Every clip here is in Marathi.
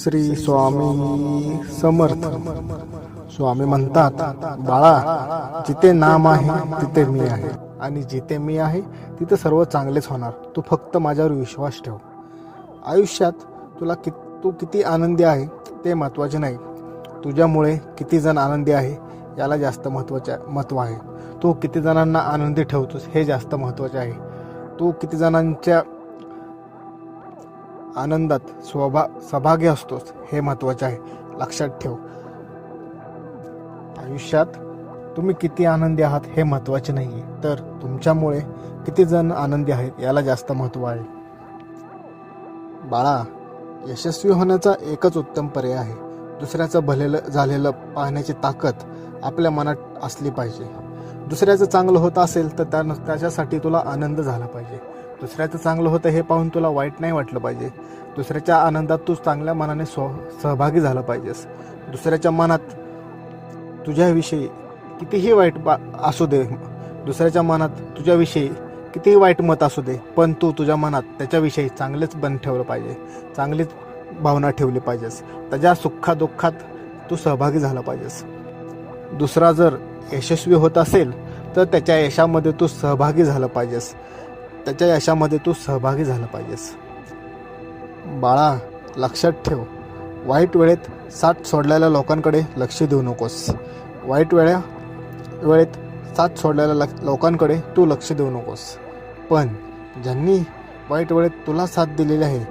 श्री स्वामी समर्थ. स्वामी म्हणतात, बाळा, जिथे नाम आहे तिथे मी आहे, आणि जिथे मी आहे तिथे सर्व चांगलेच होणार. तू फक्त माझ्यावर विश्वास ठेव. आयुष्यात तू किती आनंदी आहे ते महत्त्वाचे नाही, तुझ्यामुळे किती जण आनंदी आहे याला जास्त महत्त्व आहे. तू किती जणांना आनंदी ठेवतोस हे जास्त महत्त्वाचे आहे. तू किती जणांच्या आनंदात सहभागी असतोस हे महत्त्वाचे आहे. लक्षात ठेव, आयुष्यात तुम्ही किती आनंदी आहात हे महत्त्वाचे नाही, तर तुमच्यामुळे किती जण आनंदी आहेत याला जास्त महत्त्व आहे. बाळा, यशस्वी होण्याचा एकच उत्तम पर्याय आहे. दुसऱ्याचं भलेलं झालेलं पाहण्याची ताकद आपल्या मनात असली पाहिजे. दुसऱ्याचं चांगलं होत असेल तर त्याच्यासाठी तुला आनंद झाला पाहिजे. दुसऱ्याचं चांगलं होतं हे पाहून तुला वाईट नाही वाटलं पाहिजे. दुसऱ्याच्या आनंदात तू चांगल्या मनाने सहभागी झाला पाहिजेस. दुसऱ्याच्या मनात तुझ्याविषयी कितीही वाईट असू दे, दुसऱ्याच्या मनात तुझ्याविषयी कितीही वाईट मत असू दे, पण तू तुझ्या मनात त्याच्याविषयी चांगलेच बन ठेवलं पाहिजे, चांगलीच भावना ठेवली पाहिजेस. त्याच्या सुखादुःखात तू सहभागी झाला पाहिजेस. दुसरा जर यशस्वी होत असेल तर त्याच्या यशामध्ये तू सहभागी झाला पाहिजेस. त्याच्या यशामध्ये तू सहभागी झाला पाहिजेस. बाळा, लक्षात ठेव, वाईट वेळेत साथ सोडलेल्या लोकांकडे लक्ष देऊ नकोस. वाईट वेळेत साथ सोडलेल्या लोकांकडे तू लक्ष देऊ नकोस. पण ज्यांनी वाईट वेळेत तुला साथ दिलेली आहे,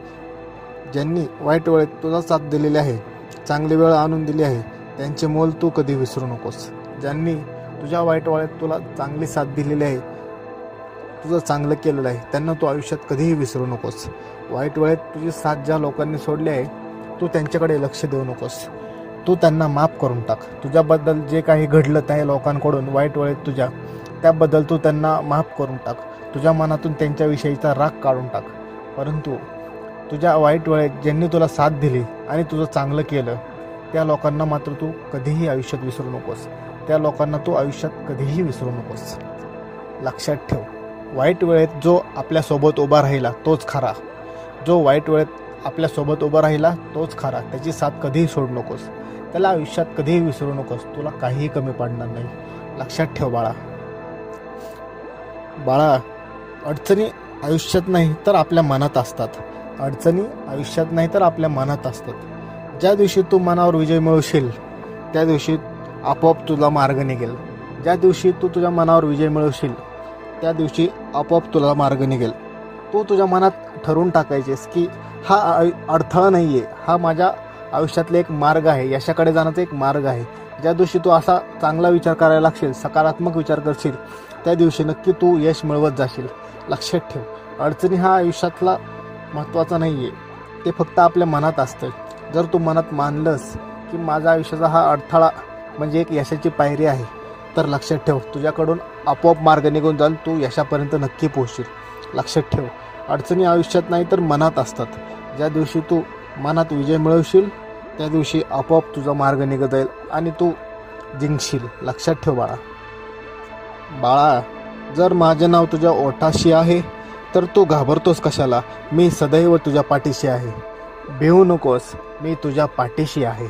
ज्यांनी वाईट वेळेत तुला साथ दिलेली आहे, चांगली वेळ आणून दिली आहे, त्यांचे मोल तू कधी विसरू नकोस. ज्यांनी तुझ्या वाईट वेळेत तुला चांगली साथ दिलेली आहे, तुझं चांगलं केलेलं आहे, त्यांना तू आयुष्यात कधीही विसरू नकोस. वाईट वेळेत तुझी साथ ज्या लोकांनी सोडली आहे, तू त्यांच्याकडे लक्ष देऊ नकोस. तू त्यांना माफ करून टाक. तुझ्याबद्दल जे काही घडलं त्या लोकांकडून वाईट वेळेत त्याबद्दल तू त्यांना माफ करून टाक. तुझ्या मनातून त्यांच्याविषयीचा राग काढून टाक. परंतु तुझ्या वाईट वेळेत ज्यांनी तुला साथ दिली आणि तुझं चांगलं केलं, त्या लोकांना मात्र तू कधीही आयुष्यात विसरू नकोस. त्या लोकांना तू आयुष्यात कधीही विसरू नकोस. लक्षात ठेव, वाईट वेळेत जो आपल्यासोबत उभा राहिला तोच खरा. जो वाईट वेळेत आपल्यासोबत उभा राहिला तोच खरा. त्याची साथ कधीही सोडू नकोस. त्याला आयुष्यात कधीही विसरू नकोस. तुला काहीही कमी पडणार नाही. लक्षात ठेव बाळा, अडचणी आयुष्यात नाही तर आपल्या मनात असतात. अडचणी आयुष्यात नाही तर आपल्या मनात असतात. ज्या दिवशी तू मनावर विजय मिळवशील त्या दिवशी आपोआप तुला मार्ग निघेल. ज्या दिवशी तू तुझ्या मनावर विजय मिळवशील त्या दिवशी आपोआप तुला मार्ग निघेल. तू तुझ्या मनात ठरवून टाकायचेस की हा अडथळा नाही आहे, हा माझ्या आयुष्यातला एक मार्ग आहे, यशाकडे जाण्याचा एक मार्ग आहे. ज्या दिवशी तू असा चांगला विचार करायला लागशील, सकारात्मक विचार करशील, त्या दिवशी नक्की तू यश मिळवत जाशील. लक्षात ठेव, अडचणी हा आयुष्यातला महत्त्वाचा नाही आहे, ते फक्त आपल्या मनात असतं. जर तू मनात मानलंस की माझ्या आयुष्याचा हा अडथळा म्हणजे एक यशाची पायरी आहे, तर लक्षात ठेव, तुझ्याकडून आपोआप मार्ग निघून जाईल. तू यशापर्यंत नक्की पोहोचशील. लक्षात ठेव, अडचणी आयुष्यात नाही तर मनात असतात. ज्या दिवशी तू मनात विजय मिळवशील त्या दिवशी आपोआप तुझा मार्ग निघत जाईल आणि तू जिंकशील. लक्षात ठेव बाळा, जर माझे नाव तुझ्या ओठाशी आहे तर तू घाबरतोस कशाला? मी सदैव तुझ्या पाठीशी आहे. भिवू नकोस, मी तुझ्या पाठीशी आहे.